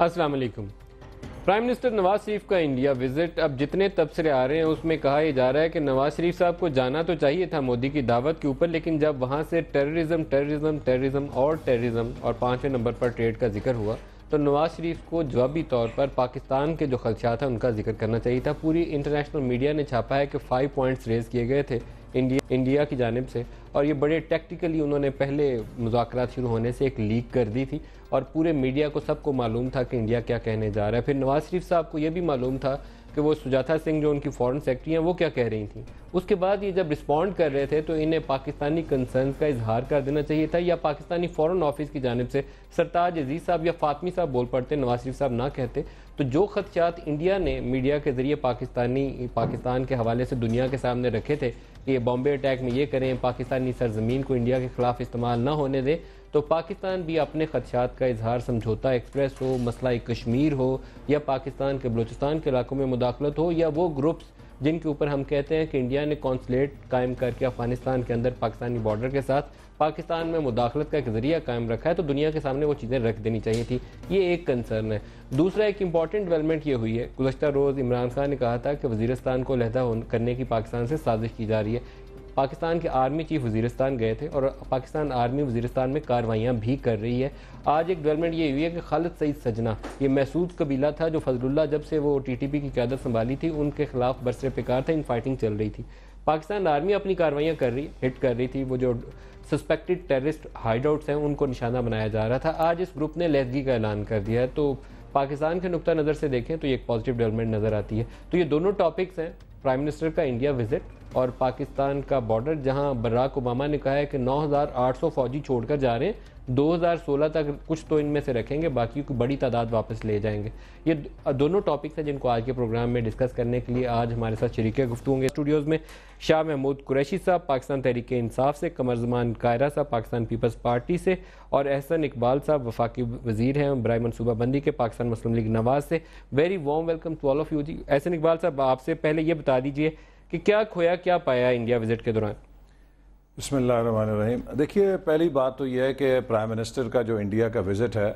السلام علیکم۔ Prime minister Nawaz Sharif کا انڈیا وزٹ، اب جتنے تبصرے آ رہے ہیں اس میں کہا یہ جا رہا ہے کہ نواز شریف صاحب کو جانا تو چاہیے تھا مودی کی دعوت کے اوپر، لیکن جب وہاں سے ٹیررزم اور 5ویں نمبر پر ٹریڈ کا ذکر ہوا تو نواز شریف کو جوابی طور پر پاکستان کے جو خدشات ہیں ان کا ذکر کرنا چاہیے تھا۔ پوری انٹرنیشنل میڈیا نے چھاپا ہے کہ 5 پوائنٹس ریز کیے گئے تھے انڈیا کی جانب سے، اور یہ بڑے ٹیکٹیکلی انہوں نے پہلے مذاکرات شروع ہونے سے ایک لیک کر دی تھی، اور پورے میڈیا کو سب کو معلوم تھا کہ انڈیا کیا کہنے جا رہا ہے۔ پھر نواز شریف صاحب کو یہ بھی معلوم تھا کہ وہ سجاتا سنگھ جو ان کی فورن سیکرٹری ہیں وہ کیا کہہ رہی تھیں۔ اس کے بعد یہ جب رسپونڈ کر رہے تھے تو انہیں پاکستانی کنسرنز کا اظہار کر دینا چاہیے تھا، یا پاکستانی فورن آفس کی جانب سے سرتاج عزیز صاحب یا فاطمی صاحب بول پڑتے، نواز شریف صاحب نہ کہتے۔ تو جو خدشات انڈیا نے میڈیا کے ذریعے پاکستان کے حوالے سے دنیا کے سامنے رکھے تھے کہ یہ بامبے اٹیک میں یہ کریں، پاکستانی سرزمین کو انڈیا کے خلاف استعمال نہ ہونے دیں، تو پاکستان بھی اپنے خدشات کا اظہار سمجھوتا ایکسپریس ہو، مسئلہ کشمیر ہو، یا پاکستان کے بلوچستان کے علاقوں میں مداخلت ہو، یا وہ گروپس جن کے اوپر ہم کہتے ہیں کہ انڈیا نے کونسلیٹ قائم کر کے افغانستان کے اندر پاکستانی بارڈر کے ساتھ پاکستان میں مداخلت کا ایک ذریعہ قائم رکھا ہے، تو دنیا کے سامنے وہ چیزیں رکھ دینی چاہیے تھی۔ یہ ایک کنسرن ہے۔ دوسرا ایک امپورٹنٹ ڈیولپمنٹ یہ ہوئی ہے، گزشتہ روز عمران خان نے کہا تھا کہ وزیرستان کو علیحدہ کرنے کی پاکستان سے سازش کی جا رہی ہے۔ پاکستان کے آرمی چیف وزیرستان گئے تھے اور پاکستان آرمی وزیرستان میں کاروائیاں بھی کر رہی ہے۔ آج ایک ڈیولپمنٹ یہ ہوئی ہے کہ خالد سعید سجنا، یہ محسود قبیلہ تھا جو فضل اللہ جب سے وہ ٹی ٹی پی کی قیادت سنبھالی تھی ان کے خلاف برسر پیکار تھا، ان فائٹنگ چل رہی تھی۔ پاکستان آرمی اپنی کاروائیاں کر رہی، ہٹ کر رہی تھی، وہ جو سسپیکٹڈ ٹیررسٹ ہائیڈ آؤٹس ہیں ان کو نشانہ بنایا جا رہا تھا۔ آج اس گروپ نے علیحدگی کا اعلان کر دیا ہے، تو پاکستان کے نقطہ نظر سے دیکھیں تو یہ ایک پازیٹیو ڈیولپمنٹ نظر آتی ہے۔ تو یہ دونوں ٹاپکس ہیں، پرائم منسٹر کا انڈیا وزٹ اور پاکستان کا بارڈر، جہاں براک اوباما نے کہا ہے کہ 9800 فوجی چھوڑ کر جا رہے ہیں، 2016 تک کچھ تو ان میں سے رکھیں گے، باقی کی بڑی تعداد واپس لے جائیں گے۔ یہ دونوں ٹاپکس ہیں جن کو آج کے پروگرام میں ڈسکس کرنے کے لیے آج ہمارے ساتھ شریک گفتگو ہوں گے اسٹوڈیوز میں شاہ محمود قریشی صاحب پاکستان تحریک انصاف سے، قمر زمان قاہرہ صاحب پاکستان پیپلز پارٹی سے، اور احسن اقبال صاحب وفاقی وزیر ہیں برائے منصوبہ بندی کے پاکستان مسلم لیگ نواز سے۔ Very warm welcome to all of you جی۔ احسن اقبال صاحب، آپ سے پہلے یہ بتا دیجئے کہ کیا کھویا کیا پایا انڈیا وزٹ کے دوران؟ بسم اللہ الرحمن الرحیم۔ دیکھیے، پہلی بات تو یہ ہے کہ پرائم منسٹر کا جو انڈیا کا وزٹ ہے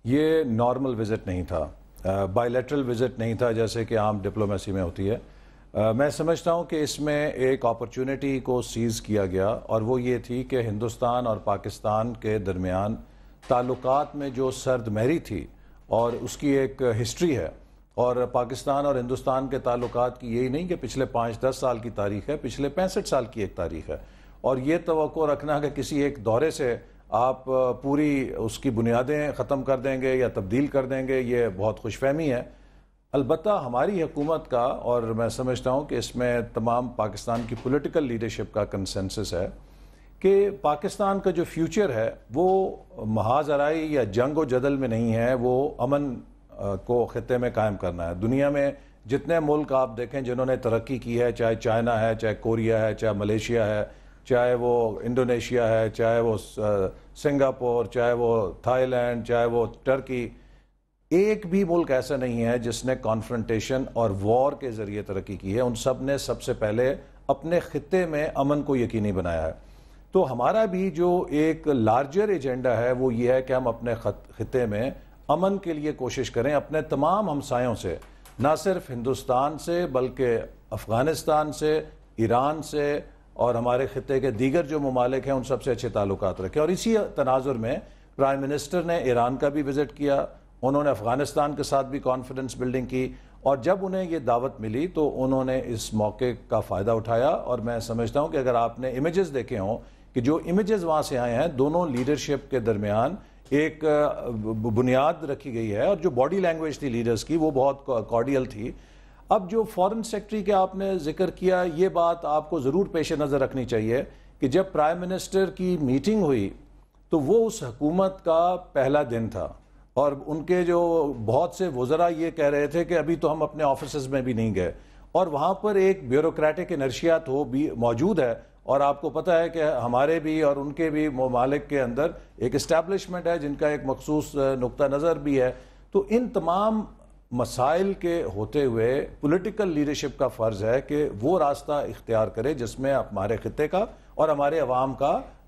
یہ نارمل وزٹ نہیں تھا، بائی لیٹرل وزٹ نہیں تھا جیسے کہ عام ڈپلومیسی میں ہوتی ہے۔ میں سمجھتا ہوں کہ اس میں ایک اپرچونٹی کو سیز کیا گیا، اور وہ یہ تھی کہ ہندوستان اور پاکستان کے درمیان تعلقات میں جو سرد مہری تھی اور اس کی ایک ہسٹری ہے، اور پاکستان اور ہندوستان کے تعلقات کی یہی نہیں کہ پچھلے 5-10 سال کی تاریخ ہے، پچھلے 65 سال کی ایک تاریخ ہے، اور یہ توقع رکھنا کہ کسی ایک دورے سے آپ پوری اس کی بنیادیں ختم کر دیں گے یا تبدیل کر دیں گے، یہ بہت خوش فہمی ہے۔ البتہ ہماری حکومت کا، اور میں سمجھتا ہوں کہ اس میں تمام پاکستان کی پولیٹیکل لیڈرشپ کا کنسنسس ہے کہ پاکستان کا جو فیوچر ہے وہ محاذ آرائی یا جنگ و جدل میں نہیں ہے، وہ امن کو خطے میں قائم کرنا ہے۔ دنیا میں جتنے ملک آپ دیکھیں جنہوں نے ترقی کی ہے، چاہے چائنا ہے، چاہے کوریا ہے، چاہے ملیشیا ہے، چاہے وہ انڈونیشیا ہے، چاہے وہ سنگاپور، چاہے وہ تھائی لینڈ، چاہے وہ ٹرکی، ایک بھی ملک ایسا نہیں ہے جس نے کانفرنٹیشن اور وار کے ذریعے ترقی کی ہے۔ ان سب نے سب سے پہلے اپنے خطے میں امن کو یقینی بنایا ہے۔ تو ہمارا بھی جو ایک لارجر ایجنڈا ہے وہ یہ ہے کہ ہم اپنے خطے میں امن کے لیے کوشش کریں، اپنے تمام ہمسایوں سے، نہ صرف ہندوستان سے بلکہ افغانستان سے، ایران سے، اور ہمارے خطے کے دیگر جو ممالک ہیں ان سب سے اچھے تعلقات رکھیں۔ اور اسی تناظر میں پرائم منسٹر نے ایران کا بھی وزٹ کیا، انہوں نے افغانستان کے ساتھ بھی کانفیڈنس بلڈنگ کی، اور جب انہیں یہ دعوت ملی تو انہوں نے اس موقع کا فائدہ اٹھایا۔ اور میں سمجھتا ہوں کہ اگر آپ نے امیجز دیکھے ہوں کہ جو امیجز وہاں سے آئے ہیں، دونوں لیڈرشپ کے درمیان ایک بنیاد رکھی گئی ہے، اور جو باڈی لینگویج تھی لیڈرز کی وہ بہت کارڈیل تھی۔ اب جو فارن سیکرٹری کے آپ نے ذکر کیا، یہ بات آپ کو ضرور پیش نظر رکھنی چاہیے کہ جب پرائم منسٹر کی میٹنگ ہوئی تو وہ اس حکومت کا پہلا دن تھا، اور ان کے جو بہت سے وزراء یہ کہہ رہے تھے کہ ابھی تو ہم اپنے آفیسز میں بھی نہیں گئے، اور وہاں پر ایک بیوروکریٹک انرشیا تو بھی موجود ہے، اور آپ کو پتہ ہے کہ ہمارے بھی اور ان کے بھی ممالک کے اندر ایک اسٹیبلشمنٹ ہے جن کا ایک مخصوص نقطہ نظر بھی ہے۔ تو ان تمام مسائل کے ہوتے ہوئے پولیٹیکل لیڈرشپ کا فرض ہے کہ وہ راستہ اختیار کرے جس میں ہمارے خطے کا اور ہمارے عوام کا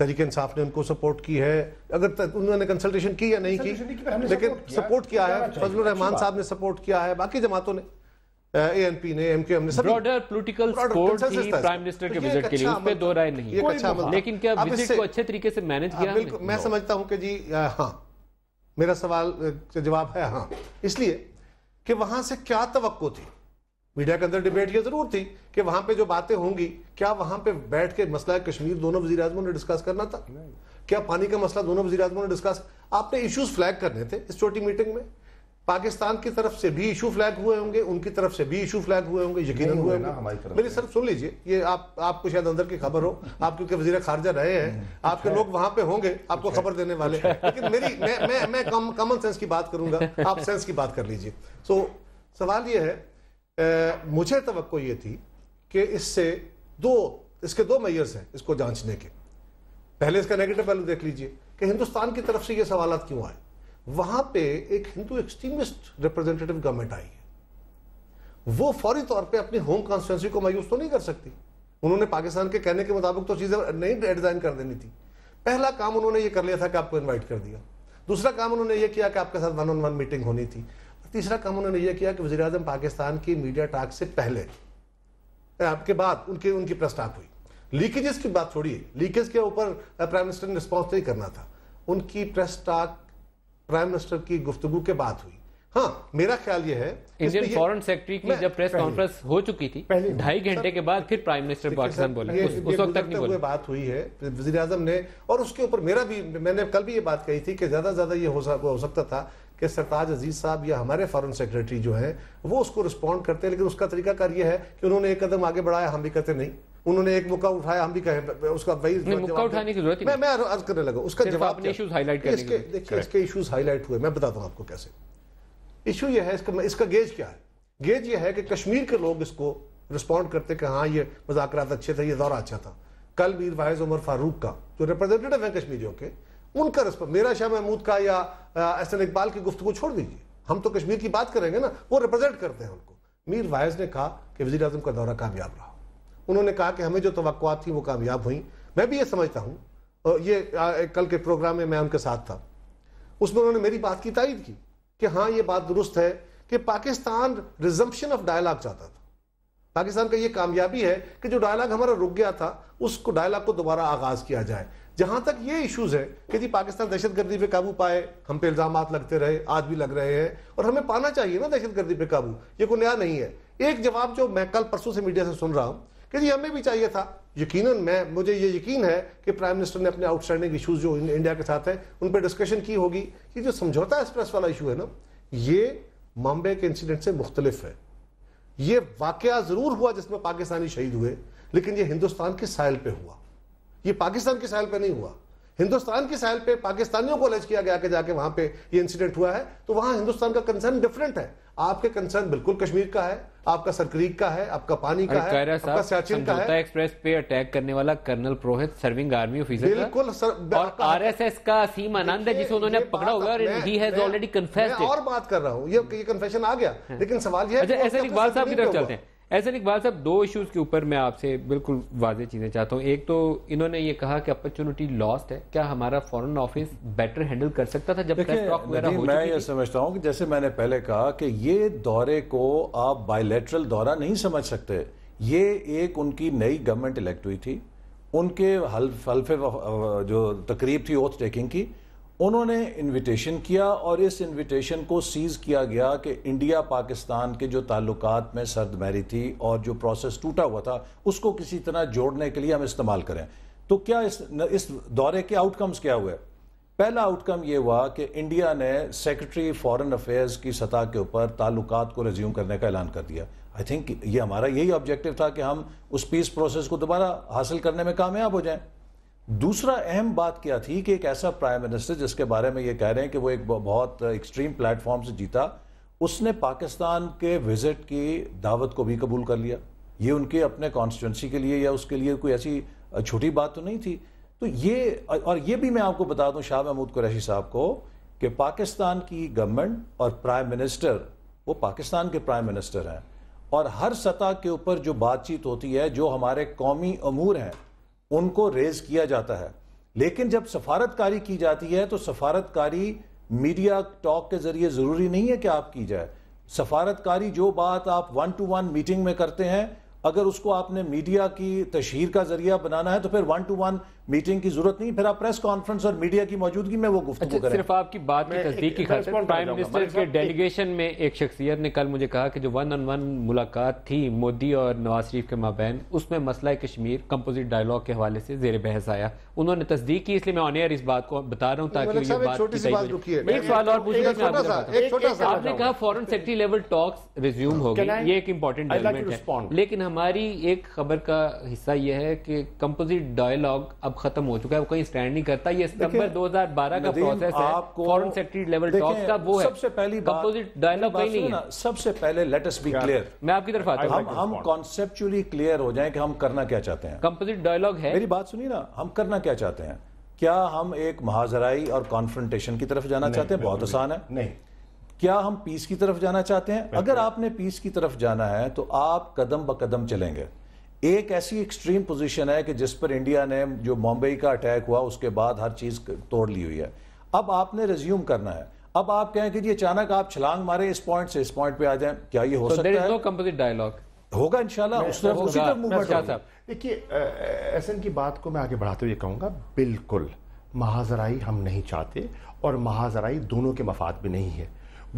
تحریک انصاف نے ان کو سپورٹ کی ہے، اگر انہوں نے کنسلٹیشن کی یا نہیں کی، لیکن سپورٹ کیا ہے، فضل الرحمان صاحب نے سپورٹ کیا ہے، باقی جماعتوں نے، اے این پی نے، ایم کیو ایم نے، براڈر پولیٹیکل سپورٹ تھی پرائم منسٹر کے وزٹ کے لیے، اس پہ دو رائے نہیں ہے، لیکن کیا وزٹ کو اچھے طریقے سے مینج کیا؟ بالکل میں سمجھتا ہوں کہ جی ہاں، میرا سوال کا جواب ہے ہاں، اس لیے کہ وہاں سے کیا توقع تھی؟ میڈیا کے اندر ڈیبیٹ یہ ضرور تھی کہ وہاں پہ جو باتیں ہوں گی، کیا وہاں پہ بیٹھ کے مسئلہ کشمیر دونوں وزیر اعظموں نے ڈسکس کرنا تھا؟ کیا پانی کا مسئلہ دونوں وزیر اعظموں نے ڈسکس؟ آپ نے ایشوز فلیگ کرنے تھے اس چھوٹی میٹنگ میں، پاکستان کی طرف سے بھی ایشو فلیگ ہوئے ہوں گے، ان کی طرف سے بھی ایشو فلیگ ہوئے ہوں گے، یقیناً ہوئے ہوں گے۔ میری صرف سن لیجئے، یہ آپ کو شاید اندر کی خبر ہو، آپ کیونکہ وزیر خارجہ رہے ہیں، آپ کے لوگ وہاں پہ ہوں گے، آپ کو خبر دینے والے، لیکن میں کامن سینس کی بات کروں گا، آپ سینس کی بات کر لیجئے۔ سو سوال یہ ہے، مجھے توقع یہ تھی کہ اس کے دو میئرز ہیں اس کو جانچنے کے۔ پہلے اس کا نیگیٹو پہلو دیکھ لیجئے کہ ہندوستان کی طرف سے یہ سوالات کیوں آئے۔ وہاں پہ ایک ہندو ایکسٹریمسٹ ریپرزینٹیٹو گورنمنٹ آئی ہے، وہ فوری طور پہ اپنی ہوم کانسٹیٹوئنسی کو مایوس تو نہیں کر سکتی، انہوں نے پاکستان کے کہنے کے مطابق تو چیزیں نہیں ڈیزائن کر دینی تھی۔ پہلا کام انہوں نے یہ کر لیا تھا کہ آپ کو انوائٹ کر دیا، دوسرا کام انہوں نے یہ کیا کہ آپ کے ساتھ 1-on-1 میٹنگ ہونی تھی، تیسرا کام انہوں نے یہ کیا کہ وزیر اعظم پاکستان کی میڈیا ٹاک سے پہلے آپ کے بعد ان کی پریس ٹاک ہوئی، لیکیجز کی بات چھوڑیے، لیکیج کے اوپر پرائم منسٹر نے رسپانس نہیں کرنا تھا، ان کی پریس ٹاک پرائم منسٹر کی گفتگو کے بعد ہوئی۔ ہاں میرا خیال یہ ہے انڈین فورن سیکرٹری کی جب پریس کانفرنس ہو چکی تھی 2.5 گھنٹے کے بعد پھر پرائم منسٹر پاکستان بولے، اس وقت تک نہیں بولے، بات ہوئی ہے وزیر اعظم نے، اور اس کے اوپر میں نے کل بھی یہ بات کہی تھی کہ زیادہ زیادہ یہ ہو سکتا تھا کہ سرتاج عزیز صاحب یا ہمارے فارن سیکرٹری جو ہیں وہ اس کو رسپونڈ کرتے ہیں، لیکن اس کا طریقہ کار یہ ہے کہ انہوں نے ایک قدم آگے بڑھایا، ہم بھی کہتے نہیں، انہوں نے ایک موقع اٹھایا، ہم بھی کہیں اس کا وہی موقع اٹھانے کی ضرورت میں عرض کرنے لگا اس کا جواب ایشوز ہائی لائٹ کرنے کے، دیکھیں اس کے ایشوز ہائی لائٹ ہوئے، میں بتاتا ہوں آپ کو کیسے۔ ایشو یہ ہے اس کا گیج کیا ہے؟ گیج یہ ہے کہ کشمیر کے لوگ اس کو رسپونڈ کرتے کہ ہاں یہ مذاکرات اچھے تھے، یہ دورہ اچھا تھا۔ کل میر واعظ عمر فاروق کا جو ریپرزینٹیٹو ہیں کشمیریوں کے، ان کا رسپونس، میرا شاہ محمود کا یا احسن اقبال کی گفتگو چھوڑ دیجیے، ہم تو کشمیر کی بات کریں گے نا، وہ ریپرزینٹ کرتے ہیں ان کو۔ میر واعظ نے کہا کہ وزیر اعظم کا دورہ کامیاب رہا، انہوں نے کہا کہ ہمیں جو توقعات تھیں وہ کامیاب ہوئیں۔ میں بھی یہ سمجھتا ہوں، یہ کل کے پروگرام میں ان کے ساتھ تھا، اس میں انہوں نے میری بات کی تائید کی کہ ہاں یہ بات درست ہے کہ پاکستان ریزمپشن آف ڈائلاگ چاہتا تھا، پاکستان کا یہ کامیابی ہے کہ جو ڈائلاگ ہمارا رک گیا تھا اس کو ڈائلاگ کو دوبارہ آغاز کیا جائے۔ جہاں تک یہ ایشوز ہے کہ جی پاکستان دہشت گردی پہ قابو پائے، ہم پہ الزامات لگتے رہے، آج بھی لگ رہے ہیں، اور ہمیں پانا چاہیے نا دہشت گردی پہ قابو، یہ کوئی نیا نہیں ہے۔ ایک جواب جو میں کل پرسوں سے میڈیا سے سن رہا ہوں کہ جی ہمیں بھی چاہیے تھا، یقیناً مجھے یہ یقین ہے کہ پرائم منسٹر نے اپنے آؤٹ اسٹینڈنگ ایشوز جو انڈیا کے ساتھ ہیں ان پہ ڈسکشن کی ہوگی۔ یہ جو سمجھوتا ایکسپریس والا ایشو ہے نا، یہ ممبئی کے انسیڈنٹ سے مختلف ہے۔ یہ واقعہ ضرور ہوا جس میں پاکستانی شہید ہوئے، لیکن یہ ہندوستان کی ساحل پہ ہوا، یہ پاکستان کی ساحل پہ نہیں ہوا۔ ہندوستان کی ساحل پہ پاکستانیوں کو الرج کیا گیا کہ جا کے وہاں پہ یہ انسیڈنٹ ہوا ہے، تو وہاں ہندوستان کا کنسرن ڈیفرنٹ ہے۔ آپ کے کنسرن بالکل کشمیر کا ہے، آپ کا سرکریک کا ہے، آپ کا پانی کا ہے، آپ کا سیاچن کا ہے۔ سمجھوتا ایکسپریس پہ اٹیک کرنے والا کرنل پروہت سرونگ آرمی آفیسر بالکل، اور آر ایس ایس کا سیم آنند ہے جسے انہوں نے پکڑا ہوا ہے، اور ہی ہیز آلریڈی کنفیسڈ۔ میں اور بات کر رہا ہوں، یہ کنفیشن آ گیا، لیکن سوال یہ ہے اچھا احسن اقبال صاحب کی طرف چلتے ہیں۔ احسن اقبال صاحب، دو ایشوز کے اوپر میں آپ سے بالکل واضح چیزیں چاہتا ہوں۔ ایک تو انہوں نے یہ کہا کہ اپرچونٹی لاسٹ ہے، کیا ہمارا فورن آفس بیٹر ہینڈل کر سکتا تھا جب پریس ٹاک وغیرہ ہو چکی تھی؟ میں یہ سمجھتا ہوں کہ جیسے میں نے پہلے کہا کہ یہ دورے کو آپ بائی لیٹرل دورہ نہیں سمجھ سکتے، یہ ایک ان کی نئی گورنمنٹ الیکٹ ہوئی تھی، ان کے حلف جو تقریب تھی اوتھ ٹیکنگ کی، انہوں نے انویٹیشن کیا، اور اس انویٹیشن کو سیز کیا گیا کہ انڈیا پاکستان کے جو تعلقات میں سرد مہری تھی اور جو پروسیس ٹوٹا ہوا تھا اس کو کسی طرح جوڑنے کے لیے ہم استعمال کریں۔ تو کیا اس دورے کے آؤٹ کمز کیا ہوئے؟ پہلا آؤٹ کم یہ ہوا کہ انڈیا نے سیکرٹری فارن افیئرز کی سطح کے اوپر تعلقات کو ریزیوم کرنے کا اعلان کر دیا۔ آئی تھنک یہ ہمارا یہی آبجیکٹو تھا کہ ہم اس پیس پروسیس کو دوبارہ حاصل کرنے میں کامیاب ہو جائیں۔ دوسرا اہم بات کیا تھی کہ ایک ایسا پرائم منسٹر جس کے بارے میں یہ کہہ رہے ہیں کہ وہ ایک بہت ایکسٹریم پلیٹ فارم سے جیتا، اس نے پاکستان کے وزٹ کی دعوت کو بھی قبول کر لیا۔ یہ ان کے اپنے کانسٹیٹوئنسی کے لیے یا اس کے لیے کوئی ایسی چھوٹی بات تو نہیں تھی۔ تو یہ بھی میں آپ کو بتا دوں شاہ محمود قریشی صاحب کو کہ پاکستان کی گورنمنٹ اور پرائم منسٹر، وہ پاکستان کے پرائم منسٹر ہیں، اور ہر سطح کے اوپر جو بات چیت ہوتی ہے، جو ہمارے قومی امور ہیں ان کو ریز کیا جاتا ہے۔ لیکن جب سفارتکاری کی جاتی ہے تو سفارتکاری میڈیا ٹاک کے ذریعے ضروری نہیں ہے کہ آپ کی جائے. سفارتکاری جو بات آپ 1-to-1 میٹنگ میں کرتے ہیں، اگر اس کو آپ نے میڈیا کی تشہیر کا ذریعہ بنانا ہے تو پھر 1-to-1 میٹنگ کی ضرورت نہیں، پھر آپ پریس کانفرنس اور میڈیا کی موجودگی میں وہ گفتگو کریں. صرف آپ کی بات کی تصدیق کی خاطر پرائم منسٹر کے ڈیلیگیشن میں ایک شخصیت نے کل مجھے کہا کہ جو 1-on-1 ملاقات تھی مودی اور نواز شریف کے مابین، اس میں مسئلہ کشمیر کمپوزٹ ڈائیلاگ کے حوالے سے زیر بحث آیا. انہوں نے تصدیق کی، اس لیے میں آن ایئر اس بات کو بتا رہا ہوں تاکہ یہ بات ایک سوال اور پوچھوں. آپ نے کہا فورن سیکرٹری لیول ٹاکس ریزیوم ہو گئی، یہ ایک امپورٹنٹ ایلیمنٹ ہے، لیکن ہماری ایک خبر کا حصہ یہ ہے کہ کمپوزٹ ڈائیلاگ اب ختم ہو چکا ہے، وہ کہیں سٹینڈ نہیں کرتا. یہ ستمبر 2012 کا پروسیس ہے فورن سیکرٹری لیول ٹاکس کا، وہ ہے. سب سے پہلی بات کمپوزٹ ڈائیلاگ کہیں نہیں ہے. سب سے پہلے لیٹ اس بی کلیئر، میں آپ کی طرف آتا ہوں. ہم کانسیپچولی کلیئر ہو جائیں کہ ہم کرنا کیا چاہتے ہیں. کمپوزٹ ڈائیلاگ ہے، میری بات سنیے نا، ہم کرنا کیا چاہتے ہیں؟ کیا ہم ایک محاذرائی اور کانفرنٹیشن کی طرف جانا چاہتے ہیں؟ بہت آسان ہے. نہیں. کیا ہم پیس کی طرف جانا چاہتے ہیں؟ اگر آپ نے پیس کی طرف جانا ہے تو آپ قدم بقدم چلیں گے. ایک ایسی ایکسٹریم پوزیشن ہے کہ جس پر انڈیا نے جو ممبئی کا اٹیک ہوا اس کے بعد ہر چیز توڑ لی ہوئی ہے. اب آپ نے ریزیوم کرنا ہے. اب آپ کہیں کہ یہ اچانک آپ چھلانگ مارے اس پوائنٹ سے اس پوائنٹ پہ آ جائیں، کیا یہ ہو سکتا ہے؟ کمپوزٹ ڈائیلاگ ہوگا انشاءاللہ، اس طرف اسی طرف موومنٹ ہوگا. دیکھیے احسن کی بات کو میں آگے بڑھاتے ہوئے کہوں گا، بالکل محاذرائی ہم نہیں چاہتے، اور محاذرائی دونوں کے مفاد میں نہیں ہے.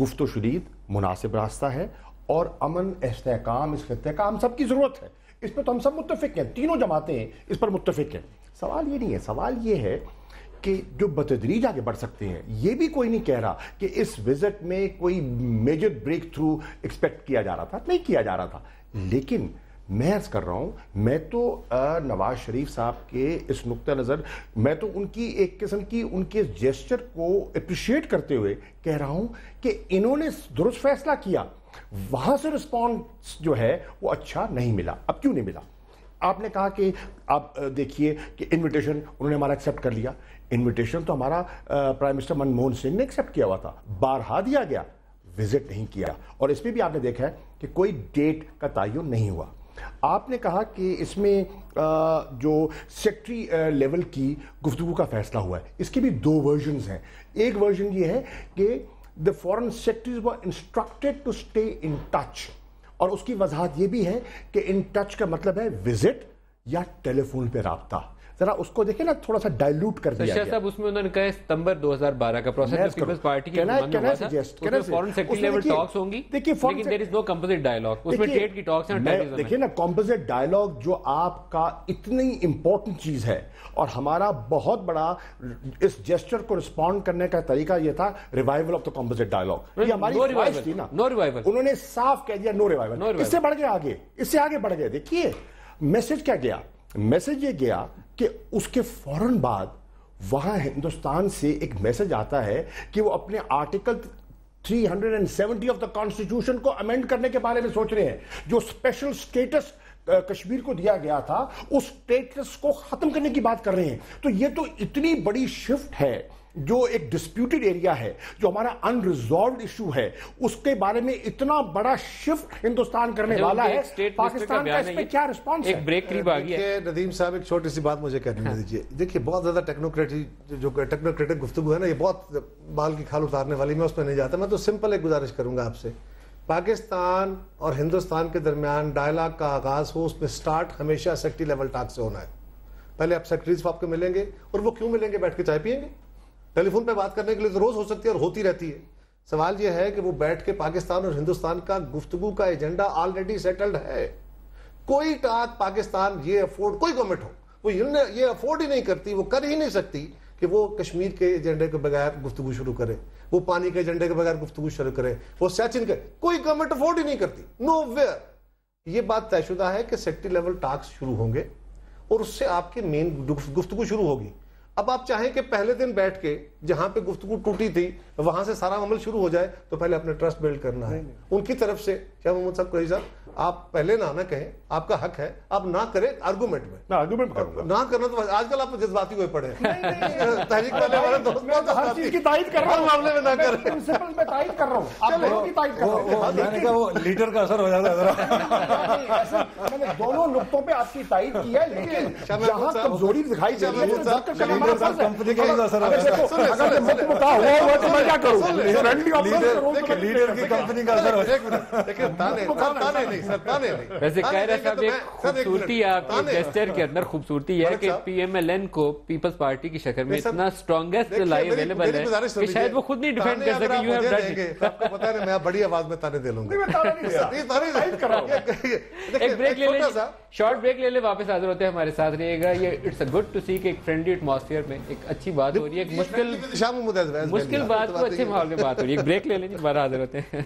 گفت و شنید مناسب راستہ ہے، اور امن استحکام اس خطے کا ہم سب کی ضرورت ہے. اس پہ تو ہم سب متفق ہیں، تینوں جماعتیں اس پر متفق ہیں. سوال یہ نہیں ہے، سوال یہ ہے کہ جو بتدریج آگے بڑھ سکتے ہیں. یہ بھی کوئی نہیں کہہ رہا کہ اس وزٹ میں کوئی میجر بریک تھرو ایکسپیکٹ کیا جا رہا تھا، نہیں کیا جا رہا تھا. لیکن میں عرض کر رہا ہوں، میں تو نواز شریف صاحب کے اس نقطہ نظر، میں تو ان کی ایک قسم کی ان کے جیسچر کو اپریشیٹ کرتے ہوئے کہہ رہا ہوں کہ انہوں نے درست فیصلہ کیا. وہاں سے رسپانس جو ہے وہ اچھا نہیں ملا. اب کیوں نہیں ملا؟ آپ نے کہا کہ آپ دیکھیے کہ انویٹیشن انہوں نے ہمارا ایکسیپٹ کر لیا. انویٹیشن تو ہمارا پرائم منسٹر منموہن سنگھ نے ایکسیپٹ کیا ہوا تھا، بارہا دیا گیا، وزٹ نہیں کیا. اور اس میں بھی آپ نے دیکھا ہے کہ کوئی ڈیٹ کا تعین نہیں ہوا. آپ نے کہا کہ اس میں جو سیکٹری لیول کی گفتگو کا فیصلہ ہوا ہے، اس کے بھی دو ورژنز ہیں. ایک ورژن یہ ہے کہ the foreign secretaries were instructed to stay in touch, اور اس کی وضاحت یہ بھی ہے کہ in touch کا مطلب ہے وزٹ یا ٹیلی فون پہ رابطہ. ذرا اس کو دیکھیں نا، تھوڑا سا ڈائلوٹ کر دیا گیا. صاحب اس میں انہوں نے کہا ستمبر 2012 کا پروسیس پیپلز پارٹی کی فورن سیکرٹری لیول ٹاکس ہوں گی، لیکن there is no composite dialogue. اس میں ٹریڈ کی ٹاکس ہیں. دیکھیں نا، کمپوزٹ ڈائیلاگ جو آپ کا اتنی امپورٹنٹ چیز ہے، اور ہمارا بہت بڑا اس جیسچر کو رسپونڈ کرنے کا طریقہ یہ تھا revival of the composite dialogue. یہ ہماری خواہش تھی نا. نو ریوائول. انہوں نے صاف کہہ دیا نو ریوائول. اس سے بڑھ گئے آگے، اس سے آگے بڑھ گئے. دیکھیے میسج کیا گیا. میسج یہ گیا کہ اس کے فوراً بعد وہاں ہندوستان سے ایک میسج آتا ہے کہ وہ اپنے آرٹیکل 370 آف دا کانسٹیٹیوشن کو امینڈ کرنے کے بارے میں سوچ رہے ہیں. جو اسپیشل سٹیٹس کشمیر کو دیا گیا تھا، اس سٹیٹس کو ختم کرنے کی بات کر رہے ہیں. تو یہ تو اتنی بڑی شفٹ ہے، جو ایک ڈسپیوٹڈ ایریا ہے، جو ہمارا انریزالوڈ ایشو ہے، اس کے بارے میں اتنا بڑا شفٹ ہندوستان کرنے والا ہے. پاکستان کا اس پہ کیا رسپانس ہے؟ ایک بریک قریب آ گیا ہے. ندیم صاحب ایک چھوٹی سی بات مجھے کہنے دیجیے. دیکھیے بہت زیادہ ٹیکنوکریٹک گفتگو ہے نا، یہ بہت بال کی کھال اتارنے والی، میں اس میں نہیں جاتا. میں تو سمپل ایک گزارش کروں گا آپ سے. پاکستان اور ہندوستان کے درمیان ڈائیلاگ کا آغاز ہو، اس میں سٹارٹ ہمیشہ سیکٹری لیول ٹاک سے ہونا ہے. پہلے آپ سیکٹریز آپ کو ملیں گے، اور وہ کیوں ملیں گے؟ بیٹھ کے چائے پیئیں گے. ٹیلی فون پہ بات کرنے کے لیے تو روز ہو سکتی ہے اور ہوتی رہتی ہے. سوال یہ ہے کہ وہ بیٹھ کے پاکستان اور ہندوستان کا گفتگو کا ایجنڈا آلریڈی سیٹلڈ ہے. کوئی ٹاک پاکستان یہ افورڈ، کوئی گورنمنٹ ہو وہ یہ افورڈ ہی نہیں کرتی، وہ کر ہی نہیں سکتی کہ وہ کشمیر کے ایجنڈے کے بغیر گفتگو شروع کرے، وہ پانی کے ایجنڈے کے بغیر گفتگو شروع کرے، وہ سیاچن کے، کوئی گورنمنٹ افورڈ ہی نہیں کرتی. Know where. یہ بات طے شدہ ہے کہ سیکٹری لیول ٹاکس شروع ہوں گے، اور اس سے آپ کی مین گفتگو شروع ہوگی. اب آپ چاہیں کہ پہلے دن بیٹھ کے جہاں پہ گفتگو ٹوٹی تھی وہاں سے سارا عمل شروع ہو جائے، تو پہلے اپنے ٹرسٹ بلڈ کرنا ہے ان کی طرف سے شاہ محمود صاحب قریشی صاحب آپ پہلے نہ کہیں, آپ کا حق ہے, آپ نہ کریں آرگومنٹ میں, میں آرگومنٹ کروں گا. نہ کرنا تو آج کل آپ جذباتی ہوئے پڑے تحریک والے ہمارے دوست میں تو ہر چیز کی تائید کر رہا ہوں, معاملے میں نہ کریں. پرنسپل میں تائید کر رہا ہوں, آپ دونوں کی تائید کر رہا ہوں. میں نے کہا وہ لیڈر کا اثر ہو جاتا ہے ذرا. میں نے دونوں نقطوں پہ آپ کی تائید کی ہے, لیکن جہاں کمزوری دکھائی دے رہی ہے کمپنی کا اثر ہو اگر یہ مکمکا ہوا ہوا تو میں کیا کروں, لیڈر کی کمپنی کا اثر ہو ویسے کہہ رہے صاحب ایک خوبصورتی آپ کے جیسچر کے اندر خوبصورتی ہے کہ پی ایم ایل این کو پیپلز پارٹی کی شکل میں اتنا اسٹرانگیسٹ لائی اویلیبل ہے کہ شاید وہ خود نہیں ڈیفینڈ کر سکے. You have done it. آپ کو پتہ ہے میں بڑی آواز میں تانے دے لوں گا. ایک بریک لے لیں, شارٹ بریک لے لیں, واپس حاضر ہوتے ہیں, ہمارے ساتھ رہیے گا. یہ اٹس اے گڈ ٹو سی کہ ایک فرینڈلی ایٹماسفیئر میں ایک اچھی بات ہو رہی ہے, ایک مشکل بات کو اچھے ماحول میں بات ہو رہی ہے. ایک بریک لے لیں, دوبارہ حاضر ہوتے ہیں.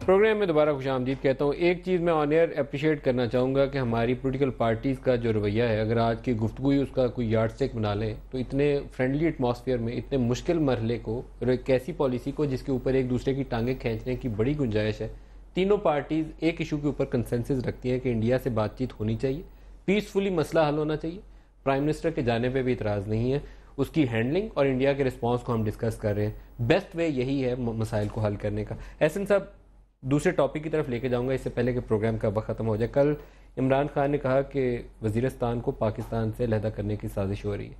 پروگرام میں دوبارہ خوش آمدید کہتا ہوں. ایک چیز میں آن ایئر اپریشیٹ کرنا چاہوں گا کہ ہماری پولیٹیکل پارٹیز کا جو رویہ ہے, اگر آج کی گفتگو ہی اس کا کوئی یارڈ اسٹک بنا لیں تو اتنے فرینڈلی ایٹماسفیئر میں اتنے مشکل مرحلے کو اور ایک ایسی پالیسی کو جس کے اوپر ایک دوسرے کی ٹانگیں کھینچنے کی بڑی گنجائش ہے, تینوں پارٹیز ایک ایشو کے اوپر کنسنسس رکھتی ہیں کہ انڈیا سے بات چیت ہونی چاہیے, پیسفلی مسئلہ حل ہونا چاہیے. پرائم منسٹر کے جانے پہ بھی اعتراض نہیں ہے, اس کی ہینڈلنگ اور انڈیا کے رسپانس کو ہم ڈسکس کر رہے ہیں. بیسٹ وے یہی ہے مسائل کو حل کرنے کا. احسن صاحب, دوسرے ٹاپک کی طرف لے کے جاؤں گا اس سے پہلے کہ پروگرام کا وقت ختم ہو جائے. کل عمران خان نے کہا کہ وزیرستان کو پاکستان سے علیحدہ کرنے کی سازش ہو رہی ہے.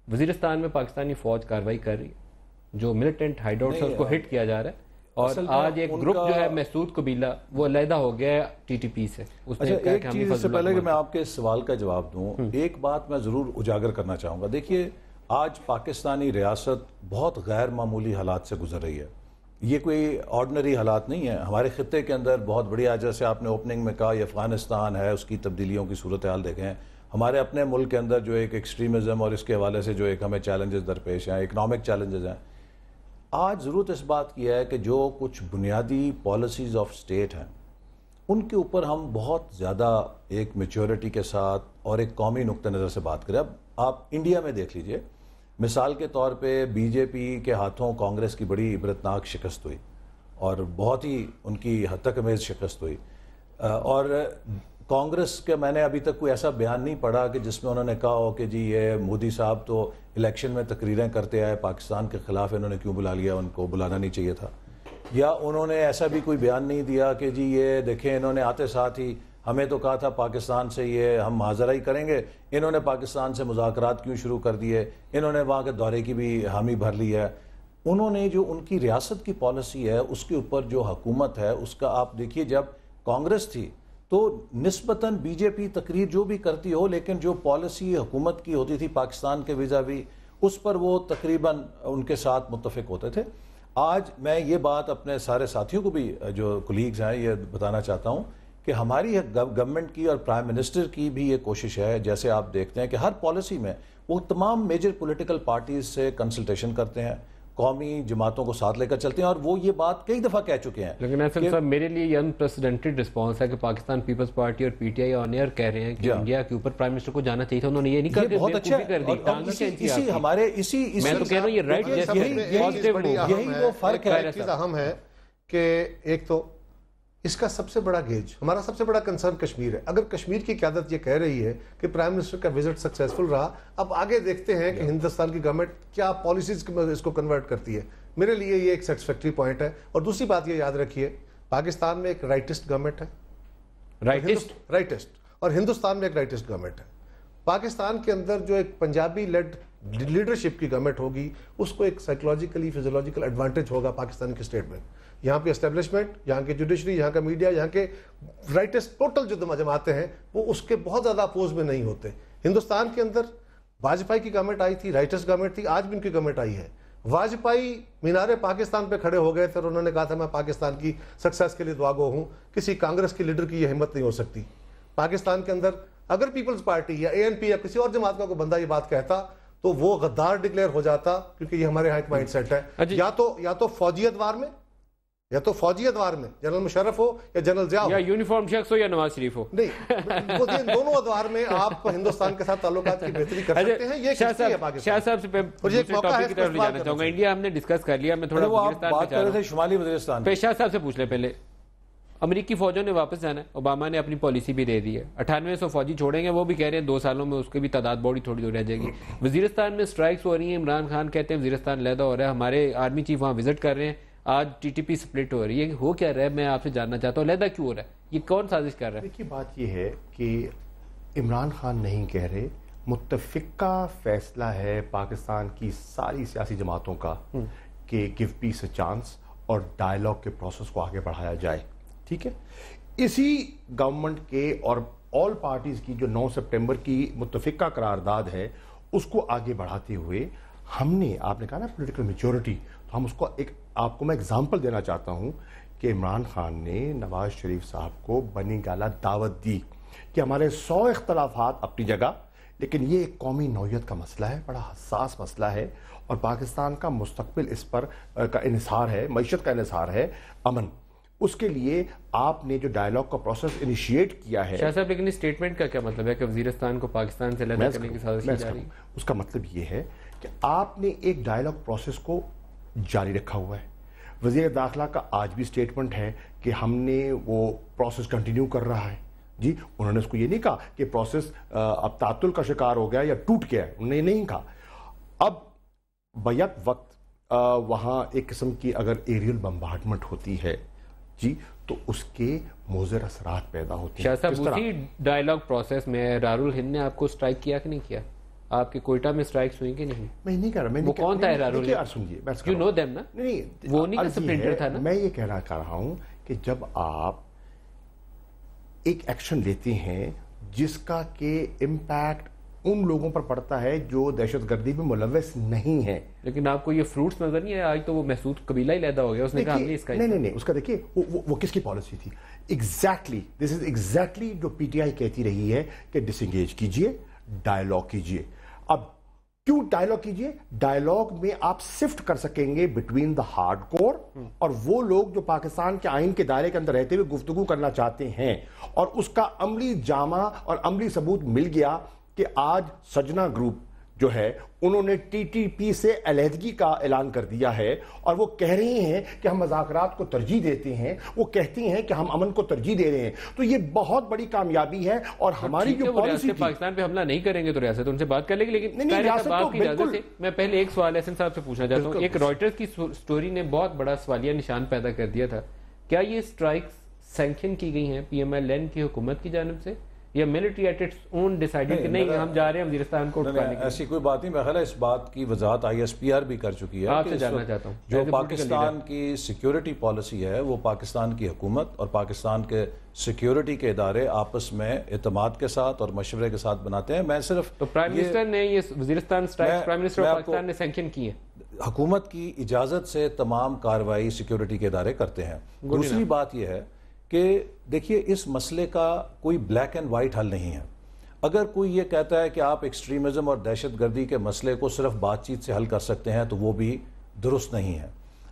وزیرستان میں پاکستانی فوج کارروائی کر رہی ہے, جو ملیٹنٹ ہائیڈ آؤٹس ہیں اس کو ہٹ کیا جا رہا ہے, اور آج ایک گروپ جو ہے محسود قبیلہ وہ علیحدہ ہو گیا ہے ٹی ٹی پی سے. ایک چیز اس سے پہلے کہ میں آپ کے سوال کا جواب دوں, ایک بات میں ضرور اجاگر کرنا چاہوں گا. دیکھیے, آج پاکستانی ریاست بہت غیر معمولی حالات سے گزر رہی ہے. یہ کوئی آرڈنری حالات نہیں ہے. ہمارے خطے کے اندر بہت بڑی, آج جیسے آپ نے اوپننگ میں کہا یہ افغانستان ہے, اس کی تبدیلیوں کی صورتحال دیکھیں. ہمارے اپنے ملک کے اندر جو ایک ایکسٹریمزم اور اس کے حوالے سے جو ایک ہمیں چیلنجز درپیش ہیں, اکنامک چیلنجز ہیں. آج ضرورت اس بات کی ہے کہ جو کچھ بنیادی پالیسیز آف سٹیٹ ہیں ان کے اوپر ہم بہت زیادہ ایک میچورٹی کے ساتھ اور ایک قومی نقطہ نظر سے بات کریں. اب آپ انڈیا میں دیکھ لیجئے, مثال کے طور پہ بی جے پی کے ہاتھوں کانگریس کی بڑی عبرتناک شکست ہوئی, اور بہت ہی ان کی حد تک امیز شکست ہوئی. اور کانگریس کے میں نے ابھی تک کوئی ایسا بیان نہیں پڑھا کہ جس میں انہوں نے کہا ہو کہ جی یہ مودی صاحب تو الیکشن میں تقریریں کرتے آئے, پاکستان کے خلاف انہوں نے کیوں بلا لیا, ان کو بلانا نہیں چاہیے تھا. یا انہوں نے ایسا بھی کوئی بیان نہیں دیا کہ جی یہ دیکھیں انہوں نے آتے ساتھ ہی ہمیں تو کہا تھا پاکستان سے یہ ہم معاذرہ ہی کریں گے, انہوں نے پاکستان سے مذاکرات کیوں شروع کر دیے, انہوں نے وہاں کے دورے کی بھی حامی بھر لی ہے. انہوں نے جو ان کی ریاست کی پالیسی ہے اس کے اوپر جو حکومت ہے اس کا آپ دیکھیے, جب کانگریس تھی تو نسبتاً بی جے پی تقریر جو بھی کرتی ہو, لیکن جو پالیسی حکومت کی ہوتی تھی پاکستان کے ویزاوی اس پر وہ تقریباً ان کے ساتھ متفق ہوتے تھے. آج میں یہ بات اپنے سارے ساتھیوں کو بھی جو کولیگز ہیں یہ بتانا چاہتا ہوں کہ ہماری گورنمنٹ کی اور پرائم منسٹر کی بھی یہ کوشش ہے, جیسے آپ دیکھتے ہیں کہ ہر پالیسی میں وہ تمام میجر پولیٹیکل پارٹیز سے کنسلٹیشن کرتے ہیں, قومی جماعتوں کو ساتھ لے کر چلتے ہیں, اور وہ یہ بات کئی دفعہ کہہ چکے ہیں. لیکن احسن صاحب میرے لیے یہ انپریسیڈنٹڈ رسپانس ہے کہ پاکستان پیپلز پارٹی اور P T I on year کہہ رہے ہیں کہ انڈیا کے اوپر پرائم منسٹر کو جانا چاہیے تھا, انہوں نے یہ نہیں کہا, بہت اچھا ہے. میں تو کہہ رہا ہوں یہ رائٹ یہی وہ فرق ہے. ایک چیز اہم ہے کہ ایک تو اس کا سب سے بڑا گیج, ہمارا سب سے بڑا کنسرن کشمیر ہے. اگر کشمیر کی قیادت یہ کہہ رہی ہے کہ پرائم منسٹر کا وزٹ سکسیسفل رہا, اب آگے دیکھتے ہیں کہ ہندوستان کی گورنمنٹ کیا پالیسیز اس کو کنورٹ کرتی ہے. میرے لیے یہ ایک سیٹسفیکٹری پوائنٹ ہے. اور دوسری بات یہ یاد رکھیے, پاکستان میں ایک رائٹسٹ گورنمنٹ ہے, رائٹسٹ, اور ہندوستان میں ایک رائٹسٹ گورنمنٹ ہے. پاکستان کے اندر جو ایک پنجابی لیڈ لیڈرشپ کی گورنمنٹ ہوگی اس کو ایک سائیکولوجیکلی فیزیولوجیکل ایڈوانٹیج ہوگا پاکستان کے اسٹیٹ میں. یہاں پہ اسٹیبلشمنٹ, یہاں کے جوڈیشری, یہاں کا میڈیا, یہاں کے رائٹسٹ ٹوٹل جو جماعتیں ہیں وہ اس کے بہت زیادہ اپوز میں نہیں ہوتے. ہندوستان کے اندر واجپائی کی گورنمنٹ آئی تھی, رائٹسٹ گورنمنٹ تھی, آج بھی ان کی گورنمنٹ آئی ہے. واجپائی مینار پاکستان پہ کھڑے ہو گئے تھے اور انہوں نے کہا تھا میں پاکستان کی سکسیس کے لیے دعاگو ہوں. کسی کانگریس کے لیڈر کی یہ ہمت نہیں ہو سکتی. پاکستان کے اندر اگر پیپلز پارٹی یا اے این پی یا کسی اور جماعت کا کوئی بندہ یہ بات کہتا تو وہ غدار ڈکلیئر ہو جاتا، کیونکہ یہ ہمارے ہائی مائنڈ سیٹ ہے. یا تو فوجی ادوار میں جنرل مشرف ہو یا جنرل ضیاء ہو، یا یونیفارم شخص ہو یا نواز شریف ہو. نہیں، وہ دونوں ادوار میں آپ ہندوستان کے ساتھ تعلقات کی بہتری کر سکتے ہیں. یہ شاہ صاحب سے دوسرے ٹاپک کی طرف لے جانا چاہوں گا. انڈیا ہم نے ڈسکس کر لیا، میں تھوڑا بات کر رہے تھے شمالی وزیرستان. شاہ صاحب سے پوچھ لیں پہلے، امریکی فوجوں نے واپس جانا ہے، اوباما نے اپنی پالیسی بھی دے دی ہے، 9800 فوجی چھوڑیں گے، وہ بھی کہہ رہے ہیں 2 سالوں میں اس کی بھی تعداد بڑی تھوڑی ہو رہ جائے گی. وزیرستان میں سٹرائکس ہو رہی ہیں، عمران خان کہتے ہیں وزیرستان علیحدہ ہو رہا ہے، ہمارے آرمی چیف وہاں وزٹ کر رہے ہیں، آج ٹی ٹی پی سپلٹ ہو رہی ہے. ہو کیا رہا ہے؟ میں آپ سے جاننا چاہتا ہوں علیحدہ کیوں ہو رہا ہے، یہ کون سازش کر رہا ہے؟ دیکھیے بات یہ ہے کہ عمران خان نہیں کہہ رہے، متفقہ فیصلہ ہے پاکستان کی ساری سیاسی جماعتوں کا کہ گیو پیس اے چانس اور ڈائیلاگ کے پروسیس کو آگے بڑھایا جائے. ٹھیک ہے، اسی گورنمنٹ کے اور آل پارٹیز کی جو 9 سپٹمبر کی متفقہ قرارداد ہے اس کو آگے بڑھاتے ہوئے ہم نے، آپ نے کہا نا پولیٹیکل میچورٹی، تو ہم اس کو آپ کو میں اگزامپل دینا چاہتا ہوں کہ عمران خان نے نواز شریف صاحب کو بنی گالہ دعوت دی کہ ہمارے 100 اختلافات اپنی جگہ، لیکن یہ ایک قومی نوعیت کا مسئلہ ہے، بڑا حساس مسئلہ ہے، اور پاکستان کا مستقبل اس پر کا انحصار ہے، معیشت کا انحصار ہے، امن. اس کے لیے آپ نے جو ڈائیلاگ کا پروسیس انیشیٹ کیا ہے. شاہ صاحب لیکن اسٹیٹمنٹ کا کیا مطلب ہے کہ وزیرستان کو پاکستان سے علیحدہ کرنے کی سازش کی جا رہی ہے؟ اس کا مطلب یہ ہے کہ آپ نے ایک ڈائیلاگ پروسیس کو جاری رکھا ہوا ہے. وزیر داخلہ کا آج بھی اسٹیٹمنٹ ہے کہ ہم نے وہ پروسیس کنٹینیو کر رہا ہے. جی، انہوں نے اس کو یہ نہیں کہا کہ پروسیس اب تعطل کا شکار ہو گیا یا ٹوٹ گیا ہے، انہوں نے نہیں کہا. اب بیک وقت وہاں ایک قسم کی اگر ایریل بمبارڈمنٹ ہوتی ہے جی، تو اس کے مضر اثرات پیدا ہوتے ہیں. شاہ صاحب اسی ڈائیلاگ پروسیس میں دارالہند نے آپ کو سٹرائک کیا کہ نہیں کیا؟ آپ کی کوئٹہ میں سٹرائکس ہوئی کہ نہیں؟ میں نہیں کہہ رہا، وہ کون تھا دارالہند؟ سنیے، یو نو دیم نا؟ نہیں، وہ نہیں کہ سپلنٹر تھا نا. میں یہ کہنا چاہ رہا ہوں کہ جب آپ ایک ایکشن لیتے ہیں جس کا کہ امپیکٹ ان لوگوں پر پڑتا ہے جو دہشت گردی میں ملوث نہیں ہے. لیکن آپ کو یہ فروٹس نظر نہیں ہے؟ آج تو وہ محسود قبیلہ ہی علیحدہ ہو گیا، اس نے کہا ہم نے اس کا نہیں، اس کا دیکھیے وہ کس کی پالیسی تھی. ایگزیکٹلی دس از ایگزیکٹلی جو پی ٹی آئی کہتی رہی ہے کہ ڈس انگیج کیجئے، ڈائیلاگ کیجئے. اب کیوں ڈائیلاگ کیجئے؟ ڈائیلاگ میں آپ سفٹ کر سکیں گے بٹوین دا ہارڈ کور اور وہ لوگ جو پاکستان کے آئین کے دائرے کے اندر رہتے ہوئے گفتگو کرنا چاہتے ہیں، اور اس کا عملی جامہ اور عملی ثبوت مل گیا کہ آج سجنا گروپ جو ہے انہوں نے ٹی ٹی پی سے علیحدگی کا اعلان کر دیا ہے، اور وہ کہہ رہے ہیں کہ ہم مذاکرات کو ترجیح دیتے ہیں، وہ کہتے ہیں کہ ہم امن کو ترجیح دے رہے ہیں. تو یہ بہت بڑی کامیابی ہے. اور ہماری جو پالیسی پاکستان پہ حملہ نہیں کریں گے تو ریاست ان سے بات کر لے گی. لیکن میں پہلے ایک سوال احسن صاحب سے پوچھنا چاہتا ہوں. ایک رائٹرز کی سٹوری نے بہت بڑا سوالیہ نشان پیدا کر دیا تھا. کیا یہ سٹرائکس سینکشن کی گئی ہیں پی ایم ایل این کی حکومت کی جانب سے، یا military at its own decided کہ نہیں ہم جا رہے ہیں وزیرستان کو اٹھانے کے؟ ایسی کوئی بات نہیں. میں خیال ہے اس بات کی وضاحت آئی ایس پی آر بھی کر چکی ہے. آپ سے جاننا چاہتا ہوں جو پاکستان کی سیکیورٹی پالیسی ہے وہ پاکستان کی حکومت اور پاکستان کے سیکیورٹی کے ادارے آپس میں اعتماد کے ساتھ اور مشورے کے ساتھ بناتے ہیں. میں صرف تو پرائم منسٹر نے یہ Waziristan strike prime minister of Pakistan نے سینکشن کی ہے، حکومت کی اجازت سے تمام کارروائی سیکیورٹی کے ادارے کرتے ہیں. دوسری بات یہ ہے کہ دیکھیے اس مسئلے کا کوئی بلیک اینڈ وائٹ حل نہیں ہے. اگر کوئی یہ کہتا ہے کہ آپ ایکسٹریمزم اور دہشت گردی کے مسئلے کو صرف بات چیت سے حل کر سکتے ہیں تو وہ بھی درست نہیں ہے.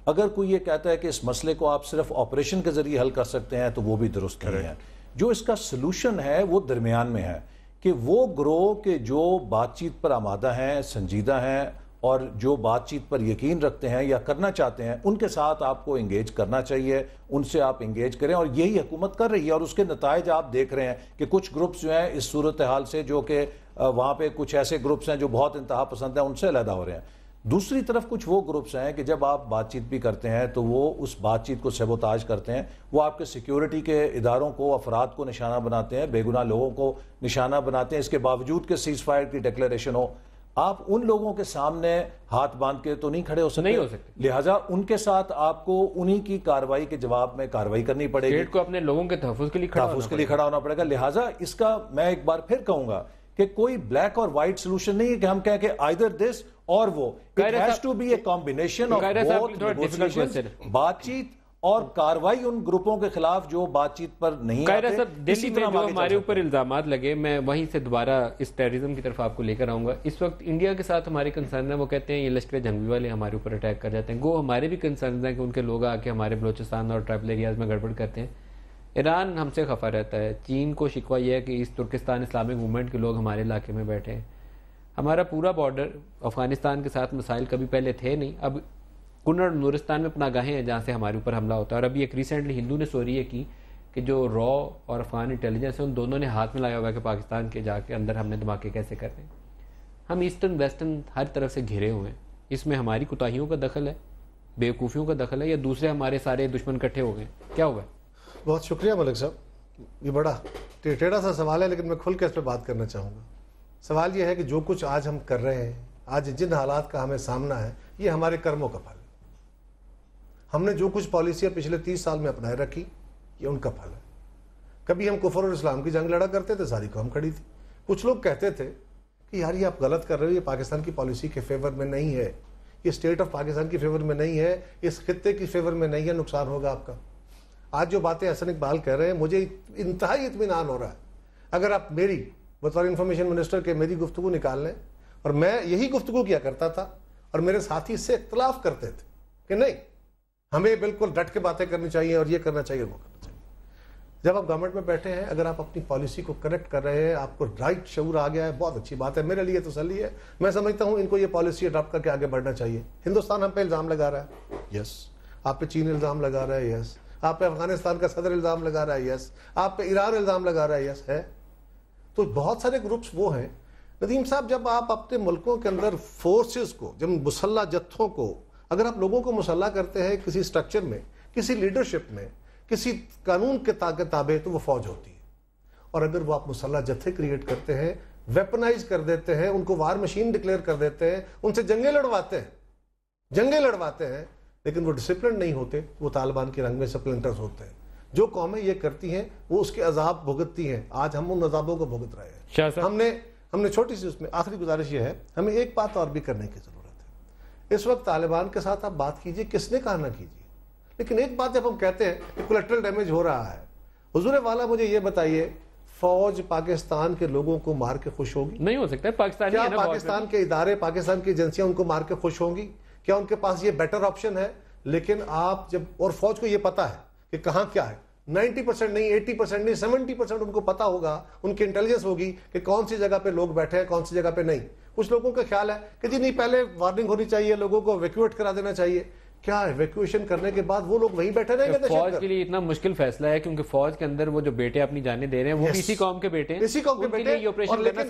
اگر کوئی یہ کہتا ہے کہ اس مسئلے کو آپ صرف آپریشن کے ذریعے حل کر سکتے ہیں تو وہ بھی درست نہیں ہے. جو اس کا سلوشن ہے وہ درمیان میں ہے کہ وہ گروہ کے جو بات چیت پر آمادہ ہیں، سنجیدہ ہیں اور جو بات چیت پر یقین رکھتے ہیں یا کرنا چاہتے ہیں، ان کے ساتھ آپ کو انگیج کرنا چاہیے، ان سے آپ انگیج کریں. اور یہی حکومت کر رہی ہے اور اس کے نتائج آپ دیکھ رہے ہیں کہ کچھ گروپس جو ہیں اس صورتحال سے، جو کہ وہاں پہ کچھ ایسے گروپس ہیں جو بہت انتہا پسند ہیں، ان سے علیحدہ ہو رہے ہیں. دوسری طرف کچھ وہ گروپس ہیں کہ جب آپ بات چیت بھی کرتے ہیں تو وہ اس بات چیت کو سیبوتاج کرتے ہیں، وہ آپ کے سیکیورٹی کے اداروں کو، افراد کو نشانہ بناتے ہیں، بے گناہ لوگوں کو نشانہ بناتے ہیں، اس کے باوجود کہ سیز فائر کی ڈکلیریشن ہو. آپ ان لوگوں کے سامنے ہاتھ باندھ کے تو نہیں کھڑے ہو سکتے. لہٰذا ان کے ساتھ آپ کو انہی کی کارروائی کے جواب میں کارروائی کرنی پڑے گی. اسٹیٹ کو اپنے لوگوں کے تحفظ کے لیے کھڑا ہونا پڑے گا. لہٰذا اس کا میں ایک بار پھر کہوں گا کہ کوئی بلیک اور وائٹ سلوشن نہیں ہے کہ ہم کہیں کہ either this اور وہ. It has to be a combination of both negotiations, بات چیت اور کاروائی ان گروپوں کے خلاف جو بات چیت پر نہیں قاہرہ آتے، صاحب، دہلی میں جو ہمارے اوپر الزام الزامات لگے، میں وہیں سے دوبارہ اس ٹیررزم کی طرف آپ کو لے کر آؤں گا. اس وقت انڈیا کے ساتھ ہمارے کنسرن ہیں، وہ کہتے ہیں یہ لشکر جنگی والے ہمارے اوپر اٹیک کر جاتے ہیں. گو ہمارے بھی کنسرنز ہیں کہ ان کے لوگ آ کے ہمارے بلوچستان اور ٹرائبل ایریاز میں گڑبڑ کرتے ہیں. ایران ہم سے خفا رہتا ہے. چین کو شکوہ یہ ہے کہ اس ترکستان اسلامک موومنٹ کے لوگ ہمارے علاقے میں بیٹھے ہیں. ہمارا پورا بارڈر افغانستان کے ساتھ مسائل کبھی پہلے تھے نہیں. اب کنڑ نورستان میں پناہ گاہیں ہیں جہاں سے ہمارے اوپر حملہ ہوتا ہے. اور ابھی ایک ریسنٹلی ہندو نے سوری یہ کی کہ جو را اور افغان انٹیلیجنس ہے ان دونوں نے ہاتھ میں لایا ہوا ہے کہ پاکستان کے جا کے اندر ہم نے دھماکے کیسے کرنے ہیں. ہم ایسٹرن ویسٹرن ہر طرف سے گھرے ہوئے ہیں. اس میں ہماری کوتاہیوں کا دخل ہے، بیوقوفیوں کا دخل ہے، یا دوسرے ہمارے سارے دشمن اکٹھے ہو گئے؟ کیا ہوا ہے؟ بہت شکریہ ملک صاحب. یہ بڑا ٹیڑھا سا سوال ہے لیکن میں کھل کے اس پہ بات کرنا چاہوں گا. سوال یہ ہے کہ جو کچھ آج ہم کر رہے ہیں، آج جن حالات کا ہمیں سامنا ہے، یہ ہمارے کرموں کا پھل ہے. ہم نے جو کچھ پالیسیاں پچھلے 30 سال میں اپنائے رکھی، یہ ان کا پھل ہے. کبھی ہم کفر اور اسلام کی جنگ لڑا کرتے تھے، ساری قوم کھڑی تھی. کچھ لوگ کہتے تھے کہ یار یہ آپ غلط کر رہے ہو، یہ پاکستان کی پالیسی کے فیور میں نہیں ہے، یہ اسٹیٹ آف پاکستان کی فیور میں نہیں ہے، اس خطے کی فیور میں نہیں ہے، نقصان ہوگا آپ کا. آج جو باتیں حسن اقبال کہہ رہے ہیں، مجھے انتہائی اطمینان ہو رہا ہے. اگر آپ میری بطور انفارمیشن منسٹر کے میری گفتگو نکال لیں، اور میں یہی گفتگو کیا کرتا تھا اور میرے ساتھی اس سے اختلاف کرتے تھے کہ نہیں ہمیں بالکل ڈٹ کے باتیں کرنی چاہیے اور یہ کرنا چاہیے وہ کرنا چاہیے. جب آپ گورنمنٹ میں بیٹھے ہیں، اگر آپ اپنی پالیسی کو کریکٹ کر رہے ہیں، آپ کو رائٹ شعور آ گیا ہے، بہت اچھی بات ہے. میرے لیے تسلی ہے. میں سمجھتا ہوں ان کو یہ پالیسی اڈاپٹ کر کے آگے بڑھنا چاہیے. ہندوستان ہم پہ الزام لگا رہا ہے، یس. آپ پہ چین الزام لگا رہا ہے، یس. آپ پہ افغانستان کا صدر الزام لگا رہا ہے، یس. آپ پہ ایران الزام لگا رہا ہے، یس ہے. تو بہت سارے گروپس وہ ہیں. ندیم صاحب، جب آپ اپنے ملکوں کے اندر فورسز کو، جب مسلح جتھوں کو، اگر آپ لوگوں کو مسلح کرتے ہیں کسی سٹرکچر میں، کسی لیڈرشپ میں، کسی قانون کے تابع، تو وہ فوج ہوتی ہے. اور اگر وہ آپ مسلح جتھے کریٹ کرتے ہیں، ویپنائز کر دیتے ہیں، ان کو وار مشین ڈکلیئر کر دیتے ہیں، ان سے جنگیں لڑواتے ہیں لیکن وہ ڈسپلن نہیں ہوتے، وہ طالبان کے رنگ میں سپلنٹرز ہوتے ہیں. جو قومیں یہ کرتی ہیں وہ اس کے عذاب بھگتتی ہیں. آج ہم ان عذابوں کو بھگت رہے ہیں. ہم نے چھوٹی سی اس میں آخری گزارش یہ ہے، ہمیں ایک بات اور بھی کرنے کی ضرورت ہے. اس وقت طالبان کے ساتھ آپ بات کیجئے، کس نے کہا نہ کیجئے، لیکن ایک بات جب ہم کہتے ہیں کہ کولیٹرل ڈیمیج ہو رہا ہے، حضور والا مجھے یہ بتائیے، فوج پاکستان کے لوگوں کو مار کے خوش ہوگی؟ نہیں ہو سکتا. کیا پاکستان کے ادارے، پاکستان کی ایجنسیاں ان کو مار کے خوش ہوں گی؟ کیا ان کے پاس یہ بیٹر آپشن ہے؟ لیکن آپ جب، اور فوج کو یہ پتا ہے کہ کہاں کیا ہے، 90% نہیں، 80% نہیں، 70% ان کو پتا ہوگا، ان کی انٹیلیجنس ہوگی کہ کون سی جگہ پہ لوگ بیٹھے ہیں، کون سی جگہ پہ نہیں. کچھ لوگوں کا خیال ہے کہ جی نہیں، پہلے وارننگ ہونی چاہیے، لوگوں کو ایویکویٹ کرا دینا چاہیے. کیا ایویکویشن کرنے کے بعد وہ لوگ وہیں بیٹھے رہیں گے؟ فوج کے لیے اتنا مشکل فیصلہ ہے کیونکہ فوج کے اندر وہ جو بیٹے اپنی جانیں دے رہے ہیں وہ اسی قوم کے بیٹے ہیں، اسی قوم کے بیٹے.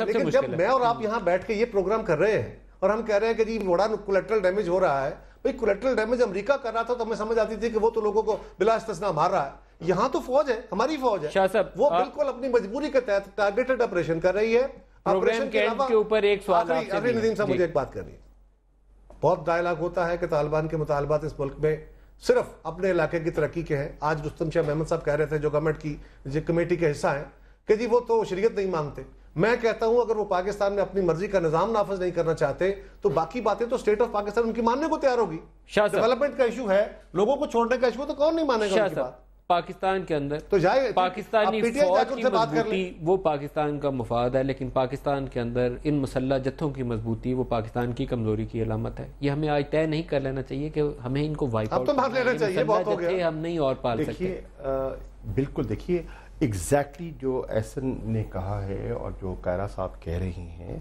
لیکن جب میں اور آپ یہاں بیٹھ کے یہ پروگرام کر رہے ہیں اور ہم کہہ رہے ہیں کہ جی بڑا کولیٹرل ڈیمیج ہو رہا ہے، بھئی کولیٹرل ڈیمیج امریکہ کر رہا تھا تو ہمیں سمجھ آتی تھی کہ وہ تو لوگوں کو بلا استثناء مار رہا ہے. یہاں تو فوج ہے، ہماری فوج ہے، شاہ صاحب وہ بالکل اپنی مجبوری کے تحت ٹارگیٹڈ آپریشن کر رہی ہے. پروگرام کے اوپر ایک سوال آخری ندیم صاحب مجھے ایک بات کرنی ہے. بہت ڈائلاگ ہوتا ہے کہ طالبان کے مطالبات اس ملک میں صرف اپنے علاقے کی ترقی کے ہیں. آج رستم شاہ محمد صاحب کہہ رہے تھے جو گورنمنٹ کی کمیٹی کے حصہ ہیں کہ جی وہ تو شریعت نہیں مانتے. میں کہتا ہوں اگر وہ پاکستان میں اپنی مرضی کا نظام نافذ نہیں کرنا چاہتے تو باقی باتیں تو اسٹیٹ آف پاکستان ان کی ماننے کو تیار ہوگی. ڈیولپمنٹ کا ایشو ہے، لوگوں کو چھوڑنے کا ایشو ہے، تو کون نہیں مانے گا ان کی بات. پاکستان کے اندر تو جائے پاکستانی فوج کی مضبوطی وہ پاکستان کا مفاد ہے، لیکن پاکستان کے اندر ان مسلح جتھوں کی مضبوطی وہ پاکستان کی کمزوری کی علامت ہے. یہ ہمیں آج طے نہیں کر لینا چاہیے کہ ہمیں ان کو وائپ آؤٹ ہم نہیں اور پال سکتے. بالکل دیکھیے ایگزیکٹلی جو احسن نے کہا ہے اور جو قاہرہ صاحب کہہ رہی ہیں،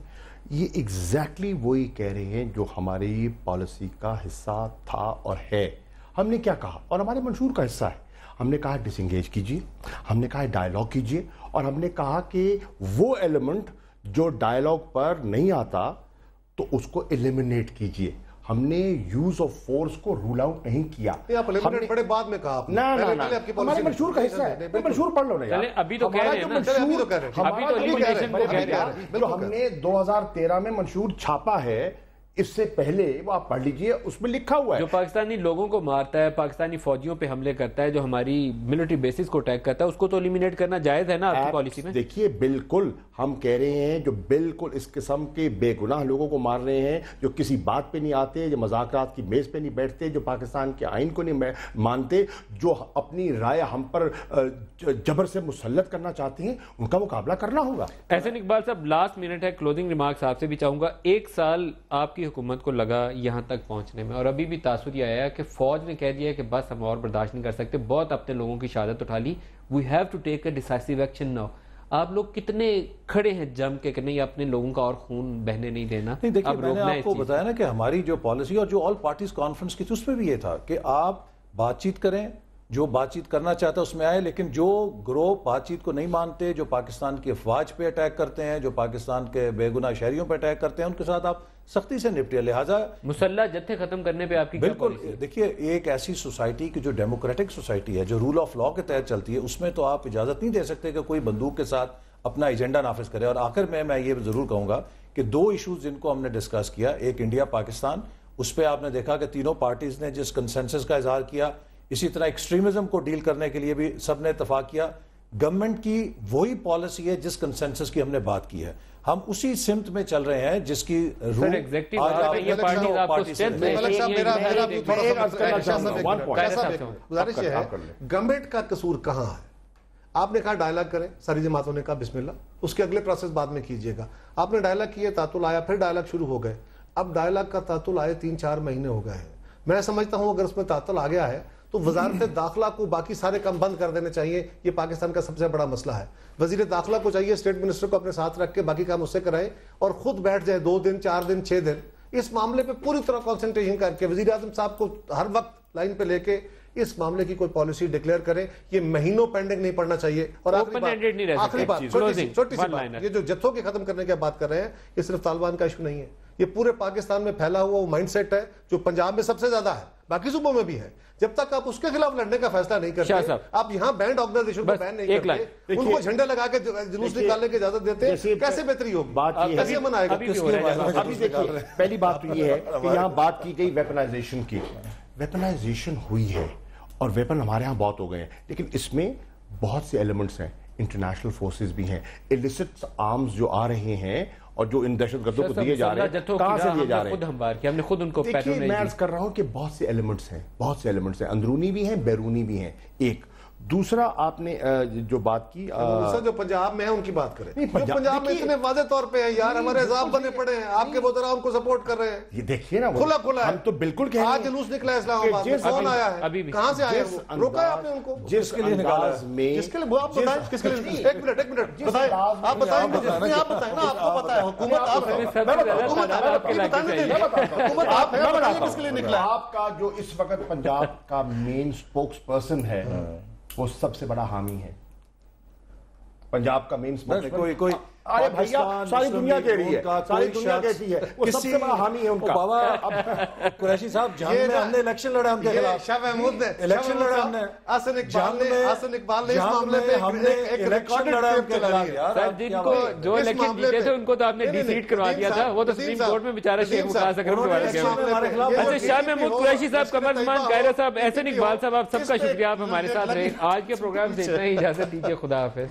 یہ ایگزیکٹلی وہی کہہ رہے ہیں جو ہماری پالیسی کا حصہ تھا اور ہے. ہم نے کیا کہا اور ہمارے منشور کا حصہ ہے. ہم نے کہا ڈس انگیج کیجیے، ہم نے کہا ڈائلاگ کیجیے، اور ہم نے کہا کہ وہ ایلیمنٹ جو ڈائلاگ پر نہیں آتا تو اس کو ایلیمنیٹ کیجیے. ہم نے یوز آف فورس کو رول آؤٹ نہیں کیا. بڑے بعد میں کہا آپ نے ہمارے منشور کا حصہ ہے. منشور پڑھ لو نا. ابھی تو کہہ رہے ہیں جو ہم نے 2013 میں منشور چھاپا ہے اس سے پہلے وہ آپ پڑھ لیجئے اس میں لکھا ہوا ہے جو پاکستانی لوگوں کو مارتا ہے، پاکستانی فوجیوں پہ حملے کرتا ہے، جو ہماری ملٹری بیسز کو اٹیک کرتا ہے، اس کو تو ایلیمینیٹ کرنا جائز ہے نا آپ کی پالیسی میں؟ دیکھیے بالکل ہم کہہ رہے ہیں جو بالکل اس قسم کے بے گناہ لوگوں کو مار رہے ہیں، جو کسی بات پہ نہیں آتے، جو مذاکرات کی میز پہ نہیں بیٹھتے، جو پاکستان کے آئین کو نہیں مانتے، جو اپنی رائے ہم پر جبر سے مسلط کرنا چاہتے ہیں، ان کا مقابلہ کرنا ہوگا۔ احسن اقبال صاحب، لاسٹ منٹ ہے، کلوزنگ ریمارکس آپ سے بھی چاہوں گا۔ 1 سال آپ کی حکومت کو لگا یہاں تک پہنچنے میں، اور ابھی بھی تاثر یہ آیا کہ فوج نے کہہ دیا کہ بس ہم اور برداشت نہیں کر سکتے، بہت اپنے لوگوں کی شہادت اٹھا لی، we have to take a decisive action now. آپ لوگ کتنے کھڑے ہیں جم کے کہ نہیں اپنے لوگوں کا اور خون بہنے نہیں دینا؟ نہیں دیکھیے، میں نے آپ کو بتایا نا کہ ہماری جو پالیسی اور جو آل پارٹیز کانفرنس کی تھی اس میں بھی یہ تھا کہ آپ بات چیت کریں، جو بات چیت کرنا چاہتا ہے اس میں آئے، لیکن جو گروہ بات چیت کو نہیں مانتے، جو پاکستان کی افواج پہ اٹیک کرتے ہیں، جو پاکستان کے بے گناہ شہریوں پہ اٹیک کرتے ہیں، ان کے ساتھ آپ سختی سے نپٹے۔ لہٰذا مسلح جتھے ختم کرنے پہ آپ کی کیا بالکل پالیسی ہے؟ دیکھیے، ایک ایسی سوسائٹی کی جو ڈیموکریٹک سوسائٹی ہے، جو رول آف لا کے تحت چلتی ہے، اس میں تو آپ اجازت نہیں دے سکتے کہ کوئی بندوق کے ساتھ اپنا ایجنڈا نافذ کرے۔ اور آخر میں یہ ضرور کہوں گا کہ 2 ایشوز جن کو ہم نے ڈسکس کیا، ایک انڈیا پاکستان، اس پہ آپ نے دیکھا کہ تینوں پارٹیز نے جس کنسنسس کا اظہار کیا، اسی طرح ایکسٹریمزم کو ڈیل کرنے کے لیے بھی سب نے اتفاق کیا۔ گورنمنٹ کی وہی پالیسی ہے جس کنسنسس کی ہم نے بات کی ہے، ہم اسی سمت میں چل رہے ہیں جس کی روح ایگزیکٹو یہ پارٹیز آپ کو اسٹرینتھ دے ملک صاحب میرا بھی تھوڑا سا گزارش ہے، گورنمنٹ کا قصور کہاں ہے؟ آپ نے کہا ڈائلاگ کریں، ساری جماعتوں نے کہا بسم اللہ، اس کے اگلے پروسیس بعد میں کیجئے گا۔ آپ نے ڈائلاگ کیے، تعطل آیا، پھر ڈائلاگ شروع ہو گئے۔ اب ڈائلاگ کا تعطل آئے 3-4 مہینے ہو گئے ہیں۔ میں سمجھتا ہوں اگر اس میں تعطل آ گیا ہے تو وزارت داخلہ کو باقی سارے کام بند کر دینے چاہیے۔ یہ پاکستان کا سب سے بڑا مسئلہ ہے۔ وزیر داخلہ کو چاہیے اسٹیٹ منسٹر کو اپنے ساتھ رکھ کے باقی کام اس سے کرائے اور خود بیٹھ جائے 2 دن 4 دن 6 دن اس معاملے پہ پوری طرح کنسنٹریشن کر کے وزیر اعظم صاحب کو ہر وقت لائن پہ لے کے اس معاملے کی کوئی پالیسی ڈکلیئر کریں۔ یہ مہینوں پینڈنگ نہیں پڑنا چاہیے۔ اور آخری بات چھوٹی سی بات، یہ جو جتھوں کے ختم کرنے کی بات کر رہے ہیں، یہ صرف طالبان کا ایشو نہیں ہے، یہ پورے پاکستان میں پھیلا ہوا وہ مائنڈ سیٹ ہے جو پنجاب میں سب سے زیادہ ہے، باقی صوبوں میں بھی ہے۔ جب تک آپ اس کے خلاف لڑنے کا فیصلہ نہیں کرتے، آپ یہاں بینڈ آرگنائزیشن کو بین نہیں کرتے، ان کو جھنڈے لگا کے جلوس نکالنے کی اجازت دیتے ہیں، کیسے بہتری ہوگی؟ بات یہ کیسے منائے گا؟ ابھی دیکھیے، پہلی بات تو یہ ہے کہ یہاں بات کی گئی ویپنائزیشن کی، ویپنائزیشن ہوئی ہے اور ویپن ہمارے ہاں بہت ہو گئے ہیں، لیکن اس میں بہت سے ایلیمنٹس ہیں، انٹرنیشنل فورسز بھی ہیں، ایلیسٹ آرمز جو آ رہے ہیں اور جو ان دہشت گردوں کو دیے جا رہے ہیں، کہاں سے دیے جا رہے ہیں؟ ہم نے خود ان کو دیکھیے، میں عرض کر رہا ہوں کہ بہت سے ایلیمنٹس ہیں، اندرونی بھی ہیں، بیرونی بھی ہیں۔ ایک دوسرا آپ نے جو بات کی جو پنجاب میں ہیں ان کی بات کریں، جو پنجاب میں اتنے واضح طور پہ ہیں، یار ہمارے عذاب بنے پڑے ہیں، آپ کے وزراء ان کو سپورٹ کر رہے ہیں۔ یہ دیکھیے نا، کھلا کھلا ہم تو بالکل کہہ رہے ہیں، آج جلوس نکلا ہے اسلام آباد میں، کون آیا ہے، کہاں سے آئے وہ، روکا ہے آپ نے ان کو؟ جس کے لیے نکالا، جس کے لیے، آپ بتائیں کس کے لیے؟ ایک منٹ بتائیں، آپ بتائیں نا، آپ کو پتا ہے، حکومت آپ ہے، حکومت آپ ہے، بتائیں کس کے لیے نکلا ہے؟ آپ کا جو اس وقت پنجاب کا مین سپوکس پرسن ہے وہ سب سے بڑا حامی ہے، پنجاب کا مین سپوکس کوئی ارے بھیا، ساری دنیا کہہ رہی ہے، ساری دنیا کہتی ہے، وہ سب سے بڑا حامی ہے ان کا۔ بابا قریشی صاحب، جہاں میں ہم نے الیکشن لڑا ان کے خلاف، شاہ محمود نے الیکشن لڑا ہم نے، حسن اقبال نے اس معاملے پہ ایک ریکارڈ لڑا ان کے خلاف۔ سر جن کو جو الیکشن جیتے تھے ان کو تو آپ نے ڈی سیٹ کروا دیا تھا، وہ تو سپریم کورٹ میں بیچارہ شیخ مقاص اکرم دوبارہ گیا۔ اچھا، شاہ محمود قریشی صاحب، قمر زمان قاہرہ صاحب، احسن اقبال صاحب، آپ سب کا شکریہ، آپ ہمارے ساتھ رہے۔ آج کے پروگرام سے اتنا ہی، اجازت دیجیے، خدا حافظ۔